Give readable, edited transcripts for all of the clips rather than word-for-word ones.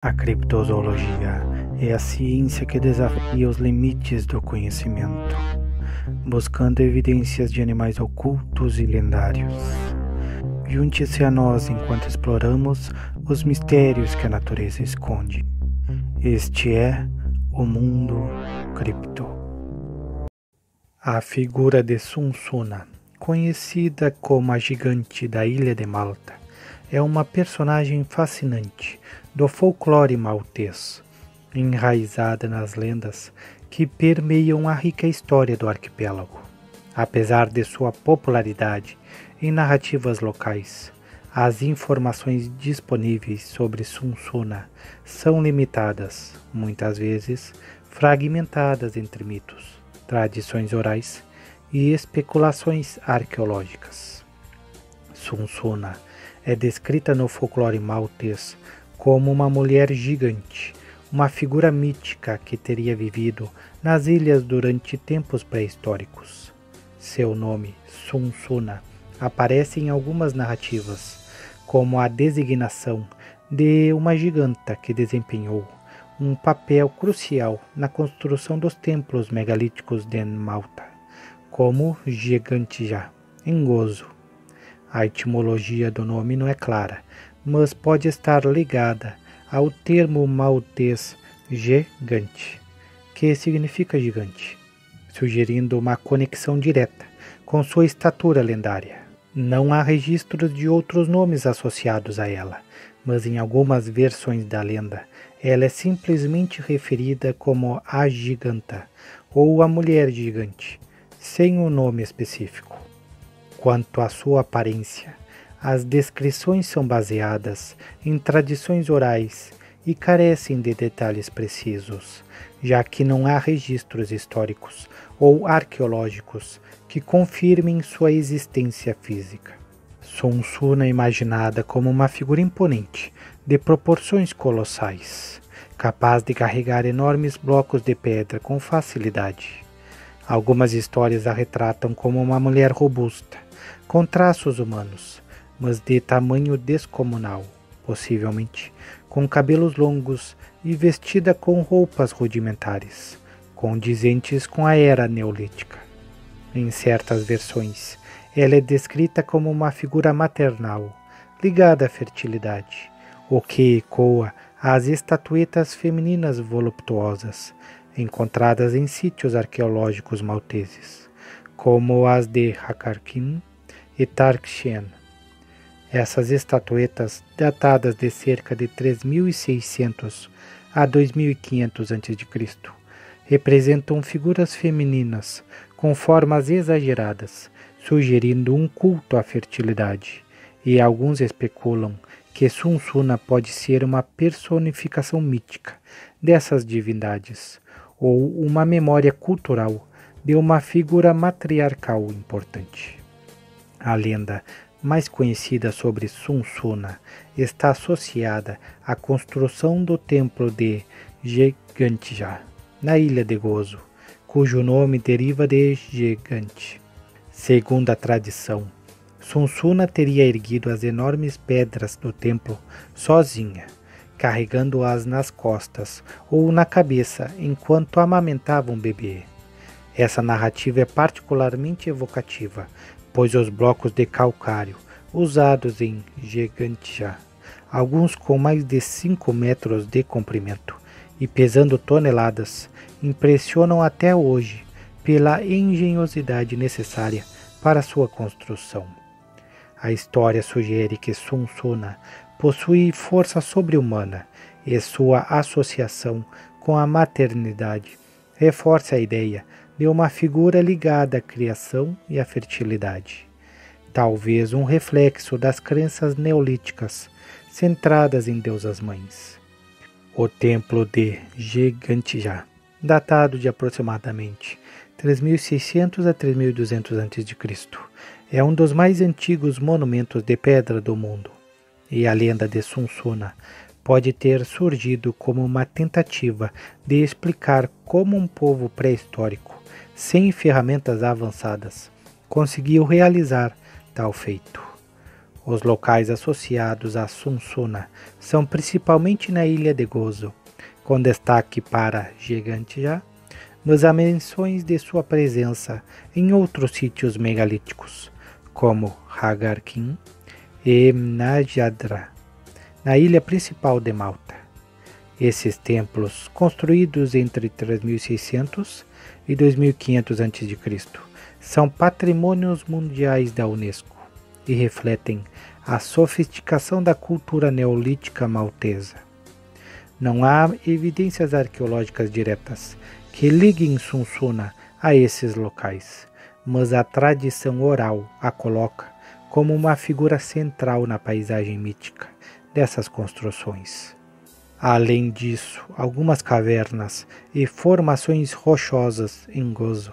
A criptozoologia é a ciência que desafia os limites do conhecimento, buscando evidências de animais ocultos e lendários. Junte-se a nós enquanto exploramos os mistérios que a natureza esconde. Este é o Mundo Cripto. A figura de Sunsuna, conhecida como a Gigante da Ilha de Malta, é uma personagem fascinante do folclore maltês, enraizada nas lendas que permeiam a rica história do arquipélago. Apesar de sua popularidade em narrativas locais, as informações disponíveis sobre Sunsuna são limitadas, muitas vezes fragmentadas entre mitos, tradições orais e especulações arqueológicas. Sunsuna é descrita no folclore maltês como uma mulher gigante, uma figura mítica que teria vivido nas ilhas durante tempos pré-históricos. Seu nome, Sunsuna, aparece em algumas narrativas como a designação de uma giganta que desempenhou um papel crucial na construção dos templos megalíticos de Malta, como Gigantija, em Gozo. A etimologia do nome não é clara, mas pode estar ligada ao termo maltês gigante, que significa gigante, sugerindo uma conexão direta com sua estatura lendária. Não há registros de outros nomes associados a ela, mas em algumas versões da lenda, ela é simplesmente referida como a Giganta ou a Mulher Gigante, sem um nome específico. Quanto à sua aparência, as descrições são baseadas em tradições orais e carecem de detalhes precisos, já que não há registros históricos ou arqueológicos que confirmem sua existência física. Sunsuna é imaginada como uma figura imponente, de proporções colossais, capaz de carregar enormes blocos de pedra com facilidade. Algumas histórias a retratam como uma mulher robusta, com traços humanos, mas de tamanho descomunal, possivelmente com cabelos longos e vestida com roupas rudimentares, condizentes com a era neolítica. Em certas versões, ela é descrita como uma figura maternal, ligada à fertilidade, o que ecoa às estatuetas femininas voluptuosas, encontradas em sítios arqueológicos malteses, como as de Hakarkin e Tarkshen. Essas estatuetas, datadas de cerca de 3.600 a 2.500 a.C., representam figuras femininas com formas exageradas, sugerindo um culto à fertilidade, e alguns especulam que Sunsuna pode ser uma personificação mítica dessas divindades, ou uma memória cultural de uma figura matriarcal importante. A lenda mais conhecida sobre Sunsuna está associada à construção do templo de Gigantija, na ilha de Gozo, cujo nome deriva de gigante. Segundo a tradição, Sunsuna teria erguido as enormes pedras do templo sozinha, carregando-as nas costas ou na cabeça enquanto amamentava um bebê. Essa narrativa é particularmente evocativa, pois os blocos de calcário usados em Gigantija, alguns com mais de 5 metros de comprimento e pesando toneladas, impressionam até hoje pela engenhosidade necessária para sua construção. A história sugere que Sunsuna possui força sobre-humana e sua associação com a maternidade reforça a ideia de uma figura ligada à criação e à fertilidade, talvez um reflexo das crenças neolíticas centradas em deusas-mães. O templo de Gigantija, datado de aproximadamente 3.600 a 3.200 a.C., é um dos mais antigos monumentos de pedra do mundo, e a lenda de Sunsuna pode ter surgido como uma tentativa de explicar como um povo pré-histórico, sem ferramentas avançadas, conseguiu realizar tal feito. Os locais associados a Sunsuna são principalmente na ilha de Gozo, com destaque para Gigantia, mas há menções de sua presença em outros sítios megalíticos, como Hagarkin e Najadra, na ilha principal de Malta. Esses templos, construídos entre 3600 e 2500 a.C., são patrimônios mundiais da Unesco e refletem a sofisticação da cultura neolítica maltesa. Não há evidências arqueológicas diretas que liguem Sunsuna a esses locais, mas a tradição oral a coloca como uma figura central na paisagem mítica dessas construções. Além disso, algumas cavernas e formações rochosas em Gozo,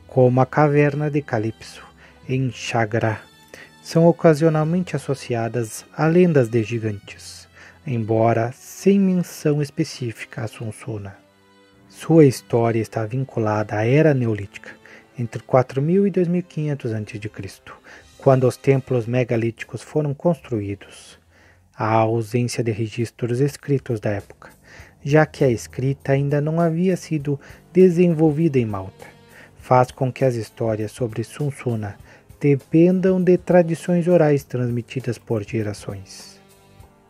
como a caverna de Calipso, em Chagra, são ocasionalmente associadas a lendas de gigantes, embora sem menção específica a Sunsuna. Sua história está vinculada à Era Neolítica, entre 4000 e 2500 a.C., quando os templos megalíticos foram construídos. Há ausência de registros escritos da época, já que a escrita ainda não havia sido desenvolvida em Malta. Faz com que as histórias sobre Sunsuna dependam de tradições orais transmitidas por gerações.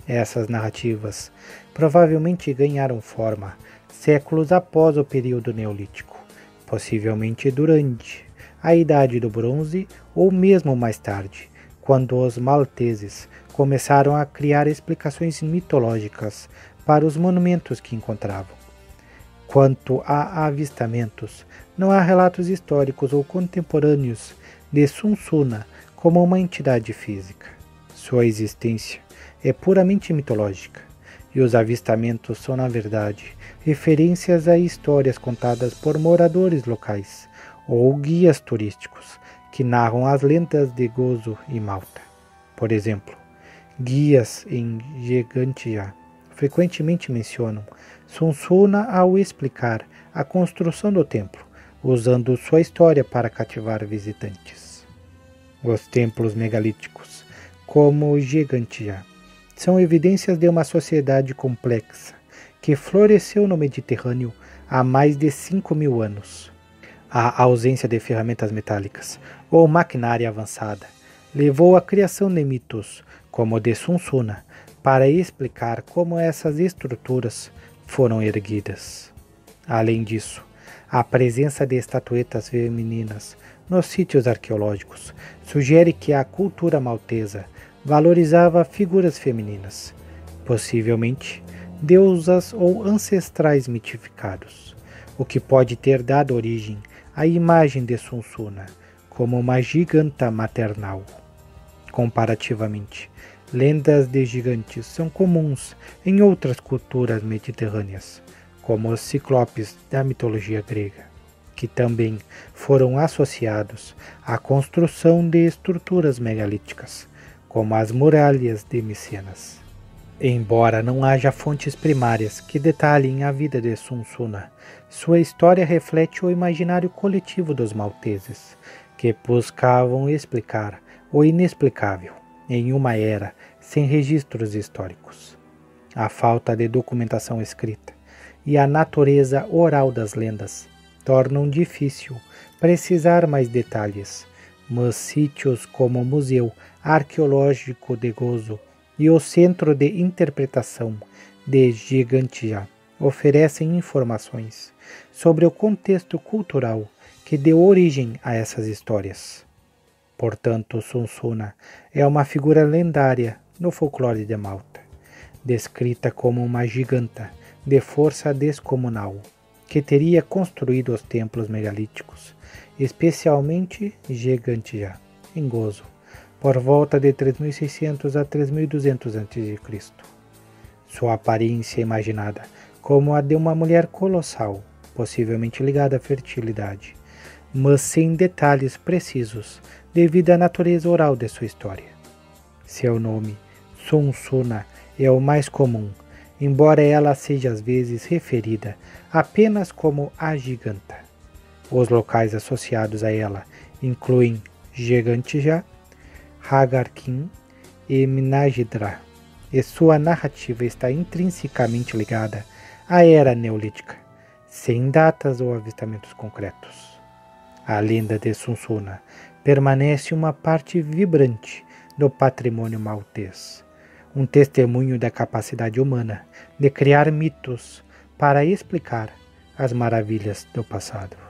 Essas narrativas provavelmente ganharam forma séculos após o período neolítico, possivelmente durante a Idade do Bronze ou mesmo mais tarde, quando os malteses começaram a criar explicações mitológicas para os monumentos que encontravam. Quanto a avistamentos, não há relatos históricos ou contemporâneos de Sunsuna como uma entidade física. Sua existência é puramente mitológica, e os avistamentos são, na verdade, referências a histórias contadas por moradores locais ou guias turísticos que narram as lendas de Gozo e Malta. Por exemplo, guias em Gigantia frequentemente mencionam Sunsuna ao explicar a construção do templo, usando sua história para cativar visitantes. Os templos megalíticos, como Gigantia, são evidências de uma sociedade complexa que floresceu no Mediterrâneo há mais de 5.000 anos. A ausência de ferramentas metálicas ou maquinária avançada levou à criação de mitos, como o de Sunsuna, para explicar como essas estruturas foram erguidas. Além disso, a presença de estatuetas femininas nos sítios arqueológicos sugere que a cultura maltesa valorizava figuras femininas, possivelmente deusas ou ancestrais mitificados, o que pode ter dado origem à imagem de Sunsuna como uma giganta maternal. Comparativamente, lendas de gigantes são comuns em outras culturas mediterrâneas, como os ciclopes da mitologia grega, que também foram associados à construção de estruturas megalíticas, como as muralhas de Micenas. Embora não haja fontes primárias que detalhem a vida de Sunsuna, sua história reflete o imaginário coletivo dos malteses, que buscavam explicar o inexplicável em uma era sem registros históricos. A falta de documentação escrita e a natureza oral das lendas tornam difícil precisar mais detalhes, mas sítios como o Museu Arqueológico de Gozo e o Centro de Interpretação de Gigantia oferecem informações sobre o contexto cultural que deu origem a essas histórias. Portanto, Sunsuna é uma figura lendária no folclore de Malta, descrita como uma giganta de força descomunal, que teria construído os templos megalíticos, especialmente Gigantia, em Gozo, por volta de 3600 a 3200 a.C. Sua aparência é imaginada como a de uma mulher colossal, possivelmente ligada à fertilidade, mas sem detalhes precisos devido à natureza oral de sua história. Seu nome, Sunsuna, é o mais comum, embora ela seja às vezes referida apenas como a giganta. Os locais associados a ela incluem Gigantia, Hagarkin e Minagidra, e sua narrativa está intrinsecamente ligada à era neolítica, sem datas ou avistamentos concretos. A lenda de Sunsuna permanece uma parte vibrante do patrimônio maltês, um testemunho da capacidade humana de criar mitos para explicar as maravilhas do passado.